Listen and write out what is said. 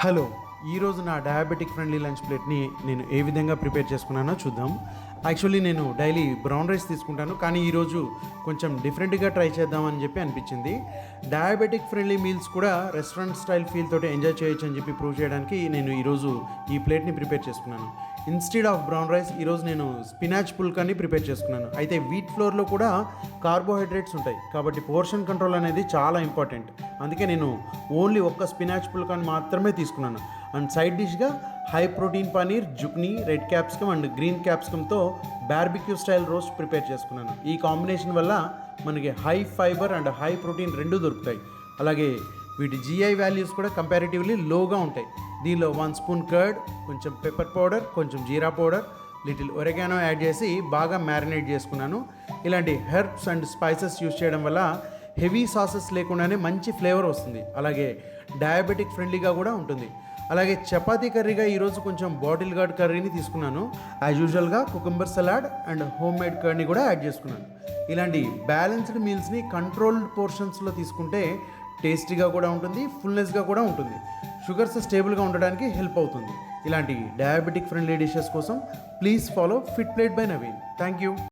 Hello, ఈరోజు నా diabetic friendly lunch ప్లేట్ని నేను ఏ విధంగా ప్రిపేర్ చేసుకున్నానో చూద్దాం. యాక్చువల్లీ నేను డైలీ బ్రౌన్ రైస్ తీసుకుంటాను, కానీ ఈరోజు కొంచెం డిఫరెంట్గా ట్రై చేద్దామని చెప్పి అనిపించింది. డయాబెటిక్ ఫ్రెండ్లీ మీల్స్ కూడా రెస్టారెంట్ స్టైల్ ఫీల్ తోటి ఎంజాయ్ చేయొచ్చు అని చెప్పి ప్రూవ్ చేయడానికి నేను ఈరోజు ఈ ప్లేట్ని ప్రిపేర్ చేసుకున్నాను. ఇన్స్టెడ్ ఆఫ్ బ్రౌన్ రైస్ ఈరోజు నేను స్పినాచ్ పుల్కాని ప్రిపేర్ చేసుకున్నాను. అయితే వీట్ ఫ్లోర్లో కూడా కార్బోహైడ్రేట్స్ ఉంటాయి, కాబట్టి పోర్షన్ కంట్రోల్ అనేది చాలా ఇంపార్టెంట్. అందుకే నేను ఓన్లీ ఒక్క స్పినాచ్ పుల్కాని మాత్రమే తీసుకున్నాను. అండ్ సైడ్ డిష్గా high protein paneer, zucchini, red capsicum and green క్యాప్సికమ్తో బార్బిక్యూ స్టైల్ రోస్ట్ ప్రిపేర్ చేసుకున్నాను. ఈ కాంబినేషన్ వల్ల మనకి high fibre and high protein రెండు దొరుకుతాయి. అలాగే వీటి GI వాల్యూస్ కూడా కంపారిటివ్లీ లోగా ఉంటాయి. దీనిలో 1 స్పూన్ కర్డ్, కొంచెం పెప్పర్ పౌడర్, కొంచెం జీరా పౌడర్, లిటిల్ ఒరెగానో యాడ్ చేసి బాగా మ్యారినేట్ చేసుకున్నాను. ఇలాంటి హెర్బ్స్ అండ్ స్పైసెస్ యూస్ చేయడం వల్ల హెవీ సాసెస్ లేకుండానే మంచి ఫ్లేవర్ వస్తుంది. అలాగే డయాబెటిక్ ఫ్రెండ్లీగా కూడా ఉంటుంది. అలాగే చపాతీ కర్రీగా ఈరోజు కొంచెం బాటిల్ గార్డ్ కర్రీని తీసుకున్నాను. యాజ్ యూజువల్గా cucumber salad and homemade కర్డ్ని కూడా యాడ్ చేసుకున్నాను. ఇలాంటి బ్యాలెన్స్డ్ మీల్స్ని కంట్రోల్డ్ పోర్షన్స్లో తీసుకుంటే టేస్టీగా కూడా ఉంటుంది, ఫుల్నెస్గా కూడా ఉంటుంది. షుగర్స్ స్టేబుల్గా ఉండడానికి హెల్ప్ అవుతుంది. ఇలాంటి డయాబెటిక్ ఫ్రెండ్లీ డిషెస్ కోసం please follow fit plate by Naveen. Thank you.